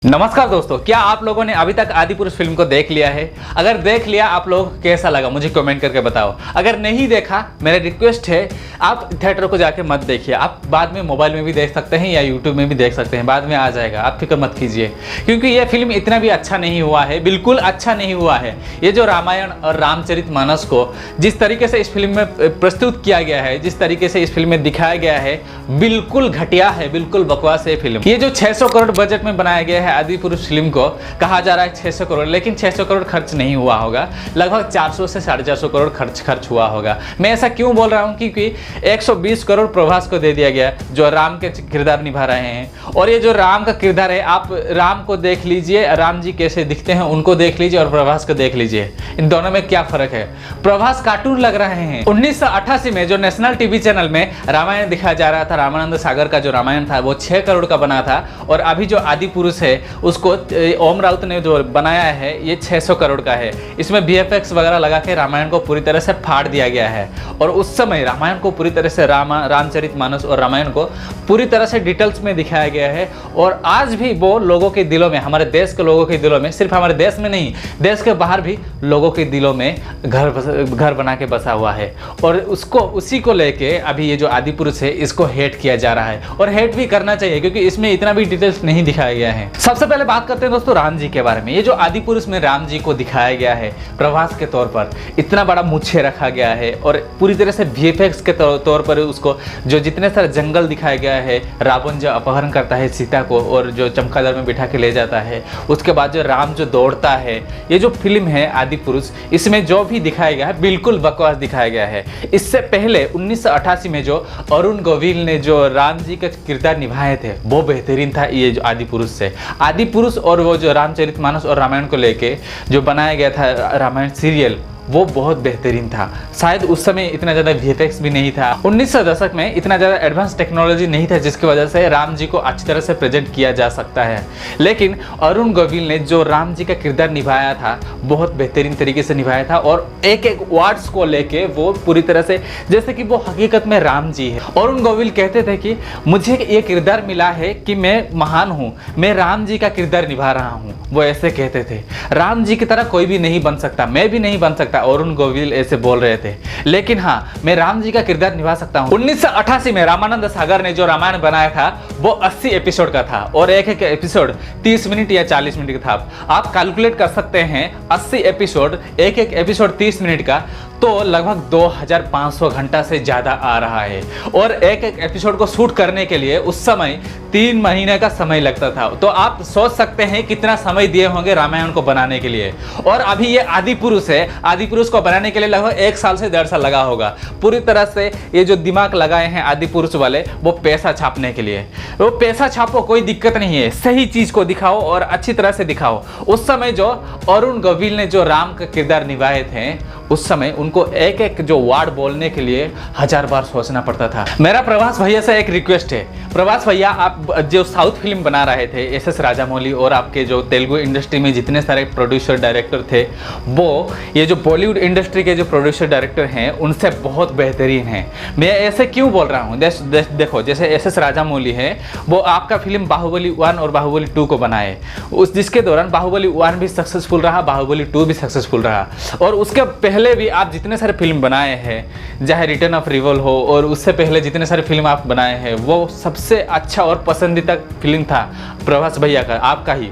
नमस्कार दोस्तों, क्या आप लोगों ने अभी तक आदिपुरुष फिल्म को देख लिया है? अगर देख लिया, आप लोग कैसा लगा मुझे कमेंट करके बताओ। अगर नहीं देखा, मेरा रिक्वेस्ट है आप थिएटर को जाके मत देखिए। आप बाद में मोबाइल में भी देख सकते हैं या यूट्यूब में भी देख सकते हैं, बाद में आ जाएगा, आप फिक्र मत कीजिए। क्योंकि यह फिल्म इतना भी अच्छा नहीं हुआ है, बिल्कुल अच्छा नहीं हुआ है। ये जो रामायण और रामचरितमानस को जिस तरीके से इस फिल्म में प्रस्तुत किया गया है, जिस तरीके से इस फिल्म में दिखाया गया है, बिल्कुल घटिया है, बिल्कुल बकवास है फिल्म। ये जो 600 करोड़ बजट में बनाया गया है आदिपुरुष फिल्म को, कहा जा रहा है 600 करोड़, लेकिन 600 करोड़ खर्च नहीं हुआ होगा। लगभग 400 से 450 करोड़ खर्च हुआ होगा। मैं ऐसा क्यों बोल रहा हूं? क्योंकि 120 करोड़ प्रभास को दे दिया गया, जो राम के किरदार निभा रहे हैं। और ये जो राम का किरदार है, आप राम को देख लीजिए, राम जी कैसे दिखते हैं उनको देख लीजिए, और प्रभास को देख लीजिए, इन दोनों में क्या फर्क है। प्रभास कार्टून लग रहे हैं। 1988 में जो नेशनल टीवी चैनल में रामायण दिखाया जा रहा था, रामानंद सागर का जो रामायण था वो 6 करोड़ का बना था। और अभी जो आदिपुरुष है उसको ओम राउत ने जो बनाया है, ये 600 करोड़ का है। इसमें VFX वगैरह लगा के रामायण को पूरी तरह से फाड़ दिया गया है। और उस समय रामायण को पूरी तरह से रामचरितमानस और रामायण को पूरी तरह से डिटेल्स में दिखाया गया है। और आज भी वो लोगों के दिलों में, हमारे देश के लोगों के दिलों में, सिर्फ हमारे देश में नहीं, देश के बाहर भी लोगों के दिलों में घर बना के बसा हुआ है। और उसी को लेके अभी ये जो आदिपुरुष है इसको हेट किया जा रहा है। और हेट भी करना चाहिए, क्योंकि इसमें इतना भी डिटेल्स नहीं दिखाया गया है। सबसे पहले बात करते हैं दोस्तों राम जी के बारे में। ये जो आदिपुरुष में राम जी को दिखाया गया है प्रभास के तौर पर, इतना बड़ा मूछे रखा गया है और पूरी तरह से VFX के तौर पर उसको जो जितने सारे जंगल दिखाया गया है, रावण जो अपहरण करता है सीता को और जो चमगादड़ में बिठा के ले जाता है, उसके बाद जो राम जो दौड़ता है, ये जो फिल्म है आदिपुरुष, इसमें जो भी दिखाया गया है बिल्कुल बकवास दिखाया गया है। इससे पहले 1988 में जो अरुण गोविल ने जो राम जी का किरदार निभाए थे वो बेहतरीन था। ये जो आदिपुरुष से आदिपुरुष और वो जो रामचरितमानस और रामायण को लेके जो बनाया गया था रामायण सीरियल, वो बहुत बेहतरीन था। शायद उस समय इतना ज़्यादा VFX भी नहीं था। 1900 दशक में इतना ज़्यादा एडवांस टेक्नोलॉजी नहीं था जिसकी वजह से राम जी को अच्छी तरह से प्रेजेंट किया जा सकता है। लेकिन अरुण गोविल ने जो राम जी का किरदार निभाया था बहुत बेहतरीन तरीके से निभाया था। और एक एक वर्ड्स को लेके वो पूरी तरह से जैसे कि वो हकीकत में राम जी है। अरुण गोविल कहते थे कि मुझे ये किरदार मिला है कि मैं महान हूँ, मैं राम जी का किरदार निभा रहा हूँ। वो ऐसे कहते थे, राम जी की तरह कोई भी नहीं बन सकता, मैं भी नहीं बन सकता। अरुण गोविल ऐसे बोल रहे थे। लेकिन हाँ, मैं राम जी का किरदार निभा सकता हूँ। 1988 में रामानंद सागर ने जो रामायण बनाया था वो 80 एपिसोड का था और एक एक एपिसोड 30 मिनट या 40 मिनट का था। आप कैलकुलेट कर सकते हैं 80 एपिसोड, एक एक एपिसोड 30 मिनट का, तो लगभग 2500 घंटा से ज़्यादा आ रहा है। और एक एक एपिसोड को शूट करने के लिए उस समय 3 महीने का समय लगता था। तो आप सोच सकते हैं कितना समय दिए होंगे रामायण को बनाने के लिए। और अभी ये आदिपुरुष है, आदिपुरुष को बनाने के लिए लगभग 1 साल से 1.5 साल लगा होगा। पूरी तरह से ये जो दिमाग लगाए हैं आदिपुरुष वाले, वो पैसा छापने के लिए। वो पैसा छापो, कोई दिक्कत नहीं है, सही चीज़ को दिखाओ और अच्छी तरह से दिखाओ। उस समय जो अरुण गोविल ने जो राम का किरदार निभाए थे, उस समय उनको एक एक जो वर्ड बोलने के लिए 1000 बार सोचना पड़ता था। मेरा प्रभास भैया से एक रिक्वेस्ट है, प्रभास भैया आप जो साउथ फिल्म बना रहे थे SS राजामौली और आपके जो तेलुगु इंडस्ट्री में जितने सारे प्रोड्यूसर डायरेक्टर थे, वो ये जो बॉलीवुड इंडस्ट्री के जो प्रोड्यूसर डायरेक्टर हैं उनसे बहुत बेहतरीन हैं। मैं ऐसे क्यों बोल रहा हूँ? देखो, जैसे SS राजामौली है, वो आपका फिल्म बाहुबली 1 और बाहुबली 2 को बनाए, उस जिसके दौरान बाहुबली 1 भी सक्सेसफुल रहा, बाहुबली 2 भी सक्सेसफुल रहा। और उसके पहले भी आप जितने सारे फिल्म बनाए हैं, चाहे रिटर्न ऑफ रिवल हो, और उससे पहले जितने सारे फिल्म आप बनाए हैं, वो सबसे अच्छा और पसंदीदा फिल्म था प्रभास भैया का, आपका ही।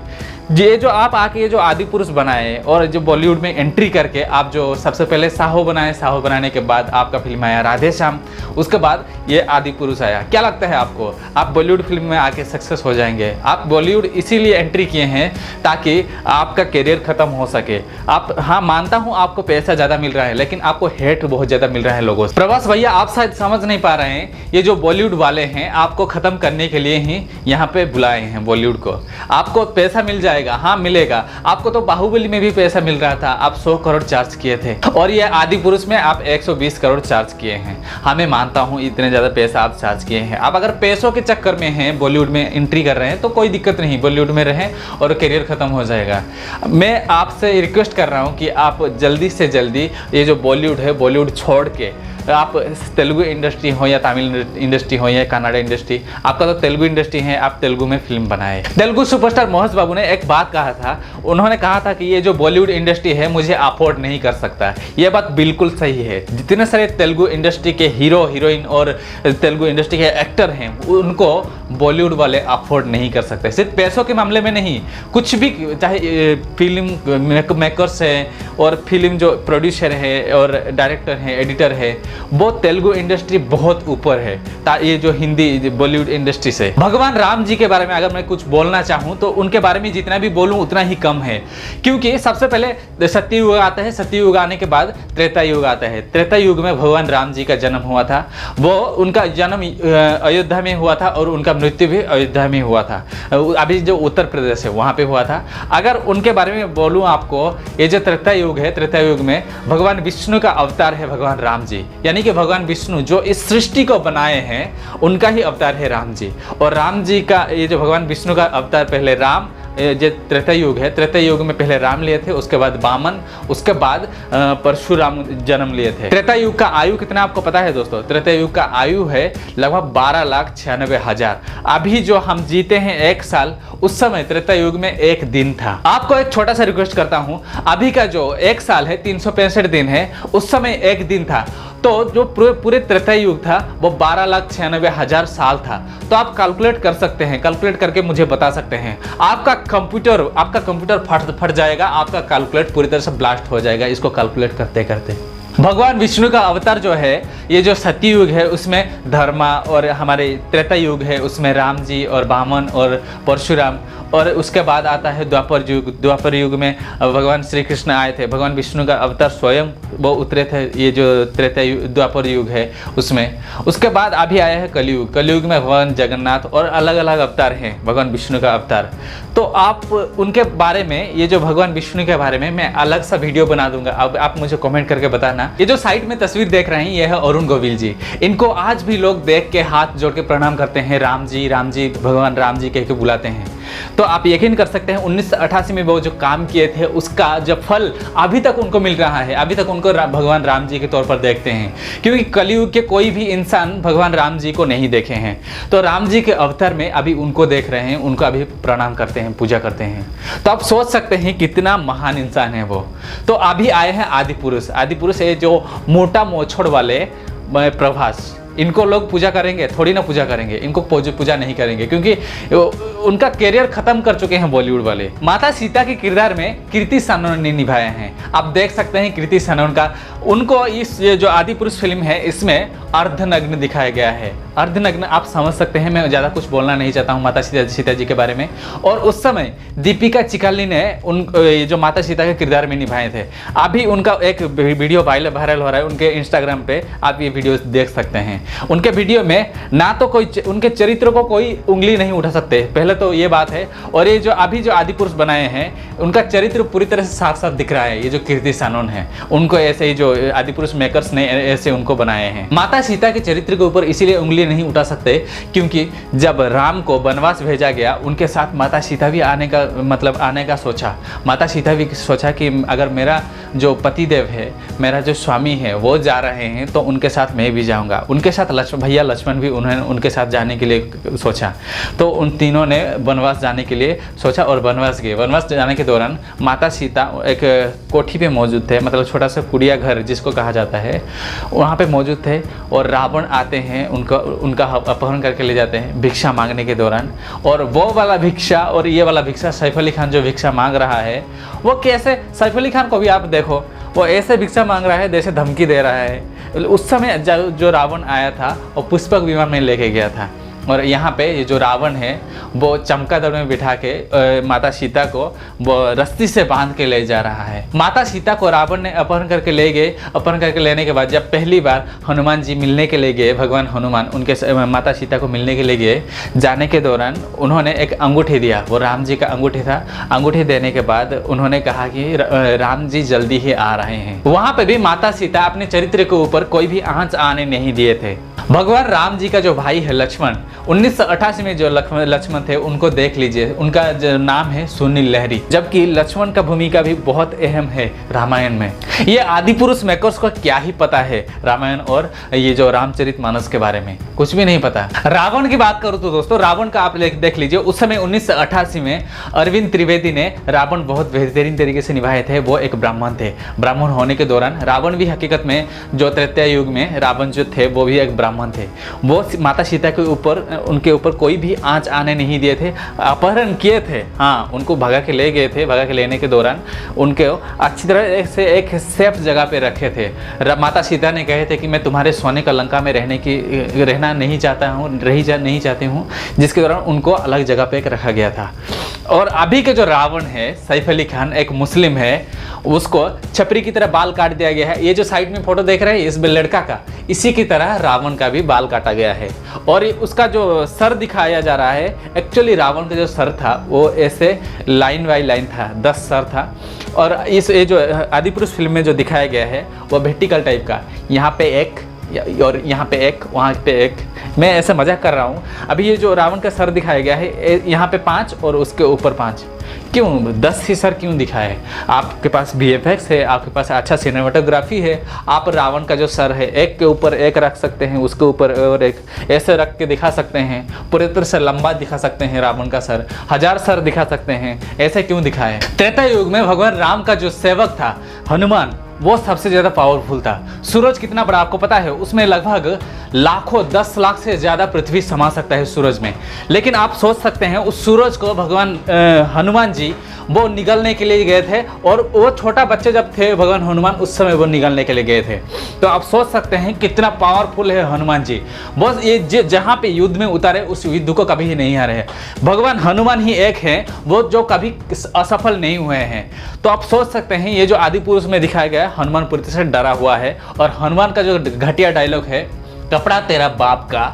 ये जो आप आके ये जो आदिपुरुष बनाए और जो बॉलीवुड में एंट्री करके आप जो सबसे पहले साहो बनाए, साहो बनाने के बाद आपका फिल्म आया राधेश्याम, उसके बाद ये आदिपुरुष आया। क्या लगता है आपको, आप बॉलीवुड फिल्म में आके सक्सेस हो जाएंगे? आप बॉलीवुड इसीलिए एंट्री किए हैं ताकि आपका करियर खत्म हो सके। आप, हाँ मानता हूँ आपको पैसा ज़्यादा मिल रहा है, लेकिन आपको हेट बहुत ज़्यादा मिल रहा है लोगों से। प्रभास भैया आप शायद समझ नहीं पा रहे हैं, ये जो बॉलीवुड वाले हैं आपको ख़त्म करने के लिए ही यहाँ पे बुलाए हैं बॉलीवुड को। आपको पैसा मिल जाए, हाँ मिलेगा। आपको तो बाहुबली में भी पैसा मिल रहा था, आप 100 करोड़ चार्ज किए थे, और ये आदिपुरुष में आप 120 करोड़ चार्ज किए हैं। हाँ मैं मानता हूँ इतने ज़्यादा पैसा आप चार्ज किए हैं। आप अगर पैसों के चक्कर में हैं, बॉलीवुड में एंट्री कर रहे हैं, तो कोई दिक्कत नहीं, बॉलीवुड में रहें और करियर खत्म हो जाएगा। मैं आपसे रिक्वेस्ट कर रहा हूँ कि आप जल्दी से जल्दी ये जो बॉलीवुड है, बॉलीवुड छोड़ के आप तेलुगु इंडस्ट्री हो या तमिल इंडस्ट्री हो या कन्नड़ इंडस्ट्री, आपका तो तेलुगु इंडस्ट्री है, आप तेलुगु में फिल्म बनाए। तेलुगु सुपरस्टार महेश बाबू ने एक बात कहा था, उन्होंने कहा था कि ये जो बॉलीवुड इंडस्ट्री है मुझे अफोर्ड नहीं कर सकता। ये बात बिल्कुल सही है। जितने सारे तेलुगु इंडस्ट्री के हीरो हीरोइन और तेलुगु इंडस्ट्री के एक्टर हैं उनको बॉलीवुड वाले अफोर्ड नहीं कर सकते। सिर्फ पैसों के मामले में नहीं, कुछ भी, चाहे फिल्म मेकर्स हैं और फिल्म जो प्रोड्यूसर है और डायरेक्टर है, एडिटर है, वो तेलुगु इंडस्ट्री बहुत ऊपर है ये जो हिंदी बॉलीवुड इंडस्ट्री से। भगवान राम जी के बारे में अगर मैं कुछ बोलना चाहूँ तो उनके बारे में जितना भी बोलूँ उतना ही कम है, क्योंकि सबसे पहले सत्ययुग आता है, सत्ययुग आने के बाद त्रेता युग आता है। त्रेता युग में भगवान राम जी का जन्म हुआ था। वो उनका जन्म अयोध्या में हुआ था और उनका मृत्यु भी अयोध्या में हुआ था। अभी जो उत्तर प्रदेश है वहाँ पे हुआ था। अगर उनके बारे में बोलूँ आपको, ये जो त्रेता युग है, त्रेता युग में भगवान विष्णु का अवतार है भगवान राम जी, यानी कि भगवान विष्णु जो इस सृष्टि को बनाए हैं उनका ही अवतार है राम जी। और राम जी का ये जो भगवान विष्णु का अवतार पहले राम, जो त्रेता युग है, त्रेता युग में पहले राम लिए थे, उसके बाद वामन, उसके बाद परशुराम जन्म लिए थे। त्रेता युग का आयु कितना आपको पता है दोस्तों? त्रेता युग का आयु है लगभग 12,96,000। अभी जो हम जीते हैं 1 साल, उस समय त्रेता युग में 1 दिन था। आपको एक छोटा सा रिक्वेस्ट करता हूं, अभी का जो 1 साल है 365 दिन है, उस समय 1 दिन था। तो जो पूरे त्रेता युग था वो 12,96,000 साल था। तो आप कैलकुलेट कर सकते हैं, कैलकुलेट करके मुझे बता सकते हैं। आपका कंप्यूटर फट जाएगा, आपका कैलकुलेट पूरी तरह से ब्लास्ट हो जाएगा इसको कैलकुलेट करते करते। भगवान विष्णु का अवतार जो है, ये जो सत्ययुग है उसमें धर्मा, और हमारे त्रेता युग है उसमें राम जी और वामन और परशुराम, और उसके बाद आता है द्वापर युग। द्वापर युग में भगवान श्री कृष्ण आए थे, भगवान विष्णु का अवतार स्वयं वो उतरे थे, ये जो त्रेता द्वापर युग है उसमें। उसके बाद अभी आया है कलयुग। कलयुग में भगवान जगन्नाथ और अलग अलग अवतार हैं भगवान विष्णु का अवतार। तो आप उनके बारे में, ये जो भगवान विष्णु के बारे में मैं अलग सा वीडियो बना दूंगा, अब आप मुझे कमेंट करके बताना। ये जो साइड में तस्वीर देख रहे हैं ये है अरुण गोविल जी। इनको आज भी लोग देख के हाथ जोड़ के प्रणाम करते हैं, राम जी भगवान राम जी कह के बुलाते हैं। तो आप यकीन कर सकते हैं 1988 में वो जो काम किए थे उसका जब फल अभी तक उनको मिल रहा है, अभी तक उनको भगवान राम जी के तौर पर देखते हैं, क्योंकि कलयुग के कोई भी इंसान भगवान राम जी को नहीं देखे हैं। तो राम जी के अवतार में अभी उनको देख रहे हैं, उनको अभी प्रणाम करते हैं, पूजा करते हैं। तो आप सोच सकते हैं कितना महान इंसान है वो। तो अभी आए हैं आदि पुरुष। आदि पुरुष है जो मोटा मोछड़ वाले प्रभास, इनको लोग पूजा करेंगे? थोड़ी ना पूजा करेंगे, इनको पूजा नहीं करेंगे, क्योंकि उनका कैरियर खत्म कर चुके हैं बॉलीवुड वाले। माता सीता के किरदार में कृति सनन ने निभाए हैं। आप देख सकते हैं कृति सनन का, उनको इस ये जो आदि पुरुष फिल्म है इसमें अर्धनग्न दिखाया गया है। अर्धनग्न आप समझ सकते हैं, मैं ज़्यादा कुछ बोलना नहीं चाहता हूँ माता सीता जी के बारे में। और उस समय दीपिका चिकाली ने जो माता सीता के किरदार में निभाए थे। अभी उनका एक वीडियो वायरल हो रहा है उनके इंस्टाग्राम पे, आप ये वीडियो देख सकते हैं। उनके वीडियो में ना तो कोई उनके चरित्र को कोई उंगली नहीं उठा सकते, पहले तो ये बात है। और ये जो अभी जो आदि पुरुष बनाए हैं उनका चरित्र पूरी तरह से साफ साफ दिख रहा है। ये जो कृति सनन है उनको ऐसे ही जो आदि पुरुष मेकर्स ने ऐसे उनको बनाए हैं। माता सीता के चरित्र के ऊपर इसीलिए उंगली नहीं उठा सकते क्योंकि जब राम को वनवास भेजा गया उनके साथ माता सीता भी आने का सोचा। माता सीता भी सोचा कि अगर मेरा जो पतिदेव है, मेरा जो स्वामी है वो जा रहे हैं तो उनके साथ मैं भी जाऊंगा। उनके साथ भैया लक्ष्मण भी उन्होंने उनके साथ जाने के लिए सोचा। तो उन तीनों ने वनवास जाने के लिए सोचा और वनवास गए। वनवास जाने के दौरान माता सीता एक कोठी पे मौजूद थे, मतलब छोटा सा कुड़िया घर जिसको कहा जाता है, वहाँ पे मौजूद थे। और रावण आते हैं, उनका अपहरण करके ले जाते हैं भिक्षा मांगने के दौरान। और वो वाला भिक्षा और ये वाला भिक्षा, सैफ अली खान जो भिक्षा मांग रहा है वो कैसे, सैफ अली खान को भी आप देखो वो ऐसे भिक्षा मांग रहा है जैसे धमकी दे रहा है। उस समय जो रावण आया था वो पुष्पक विमान में लेके गया था। और यहाँ पे ये जो रावण है वो चमगादड़ में बिठा के माता सीता को वो रस्सी से बांध के ले जा रहा है। माता सीता को रावण ने अपहरण करके ले गए। अपहरण करके लेने के बाद जब पहली बार हनुमान जी मिलने के लिए गए, भगवान हनुमान उनके माता सीता को मिलने के लिए गए, जाने के दौरान उन्होंने एक अंगूठी दिया, वो राम जी का अंगूठी था। अंगूठी देने के बाद उन्होंने कहा कि राम जी जल्दी ही आ रहे हैं। वहाँ पे भी माता सीता अपने चरित्र के ऊपर कोई भी आंच आने नहीं दिए थे। भगवान राम जी का जो भाई है लक्ष्मण, 1988 में जो लक्ष्मण थे उनको देख लीजिए, उनका जो नाम है सुनील लहरी, जबकि लक्ष्मण का भूमिका भी बहुत अहम है रामायण में। ये आदिपुरुष मेकर्स को क्या ही पता है रामायण और ये जो रामचरितमानस के बारे में, कुछ भी नहीं पता। रावण की बात करूँ तो दोस्तों, रावण का आप देख लीजिए, उस समय 1988 में अरविंद त्रिवेदी ने रावण बहुत बेहतरीन तरीके से निभाए थे। वो एक ब्राह्मण थे, ब्राह्मण होने के दौरान रावण भी हकीकत में जो त्रेता युग में रावण जो थे वो भी एक ब्राह्मण थे। वो माता सीता के ऊपर, उनके ऊपर कोई भी आंच आने नहीं दिए थे, अपहरण किए थे, हाँ उनको भगा के ले गए थे। भगा के लेने के दौरान उनके अच्छी तरह से एक सेफ जगह पे रखे थे। माता सीता ने कहे थे कि मैं तुम्हारे सोने का लंका में रहना नहीं चाहता हूँ, नहीं चाहती हूँ, जिसके दौरान उनको अलग जगह पे रखा गया था। और अभी के जो रावण है सैफ अली खान, एक मुस्लिम है, उसको छपरी की तरह बाल काट दिया गया है। ये जो साइड में फोटो देख रहे हैं इस लड़का का, इसी की तरह रावण का भी बाल काटा गया है। और उसका जो सर दिखाया जा रहा है, एक्चुअली रावण का जो सर था वो ऐसे लाइन बाई लाइन था, 10 सर था। और ये जो आदिपुरुष फिल्म में जो दिखाया गया है वो वर्टिकल टाइप का, यहाँ पे एक और यहाँ पे एक, वहाँ पे एक। मैं ऐसे मजाक कर रहा हूँ। अभी ये जो रावण का सर दिखाया गया है, यहाँ पे 5 और उसके ऊपर 5, क्यों 10 ही सर क्यों दिखाए? आपके पास VFX है, आपके पास अच्छा सिनेमेटोग्राफी है, आप रावण का जो सर है एक के ऊपर एक रख सकते हैं, उसके ऊपर और एक ऐसे रख के दिखा सकते हैं, पूरी तरह से लंबा दिखा सकते हैं रावण का सर, 1000 सर दिखा सकते हैं, ऐसे क्यों दिखाए? त्रेता युग में भगवान राम का जो सेवक था हनुमान, वो सबसे ज़्यादा पावरफुल था। सूरज कितना बड़ा आपको पता है? उसमें लगभग लाखों, 10 लाख से ज़्यादा पृथ्वी समा सकता है सूरज में। लेकिन आप सोच सकते हैं उस सूरज को भगवान हनुमान जी वो निगलने के लिए गए थे, और वो छोटा बच्चे जब थे भगवान हनुमान, उस समय वो निगलने के लिए गए थे। तो आप सोच सकते हैं कितना पावरफुल है हनुमान जी। बस ये जहाँ पे युद्ध में उतारे उस युद्ध को कभी ही नहीं हारे हैं। भगवान हनुमान ही एक हैं वो जो कभी असफल नहीं हुए हैं। तो आप सोच सकते हैं ये जो आदिपुरुष में दिखाया गया है, हनुमान पूरी तरह से डरा हुआ है। और हनुमान का जो घटिया डायलॉग है, कपड़ा तेरा बाप का,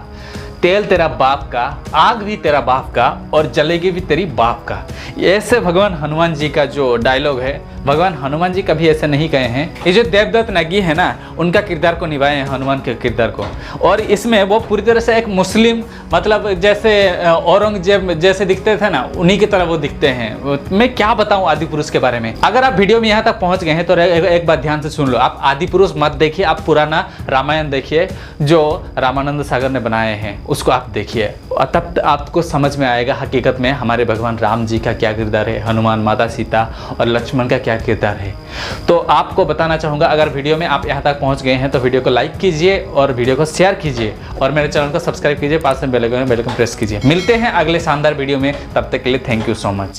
तेल तेरा बाप का, आग भी तेरा बाप का, और जलेगी भी तेरी बाप का, ऐसे भगवान हनुमान जी का जो डायलॉग है, भगवान हनुमान जी कभी ऐसे नहीं कहे हैं। ये जो देवदत्त नगी है ना, उनका किरदार को निभाए हैं, हनुमान के किरदार को। और इसमें वो पूरी तरह से एक मुस्लिम, मतलब जैसे औरंगजेब जैसे दिखते थे ना, उन्हीं की तरह वो दिखते हैं। मैं क्या बताऊं आदिपुरुष के बारे में। अगर आप वीडियो में यहाँ तक पहुँच गए हैं तो एक बात ध्यान से सुन लो, आप आदिपुरुष मत देखिए, आप पुराना रामायण देखिए जो रामानंद सागर ने बनाए हैं, उसको आप देखिए, तब आपको समझ में आएगा हकीकत में हमारे भगवान राम जी का क्या किरदार है, हनुमान, माता सीता और लक्ष्मण का क्या किरदार है। तो आपको बताना चाहूँगा, अगर वीडियो में आप यहाँ तक पहुँच गए हैं तो वीडियो को लाइक कीजिए और वीडियो को शेयर कीजिए और मेरे चैनल को सब्सक्राइब कीजिए, पास में बेल आइकन प्रेस कीजिए। मिलते हैं अगले शानदार वीडियो में, तब तक के लिए थैंक यू सो मच।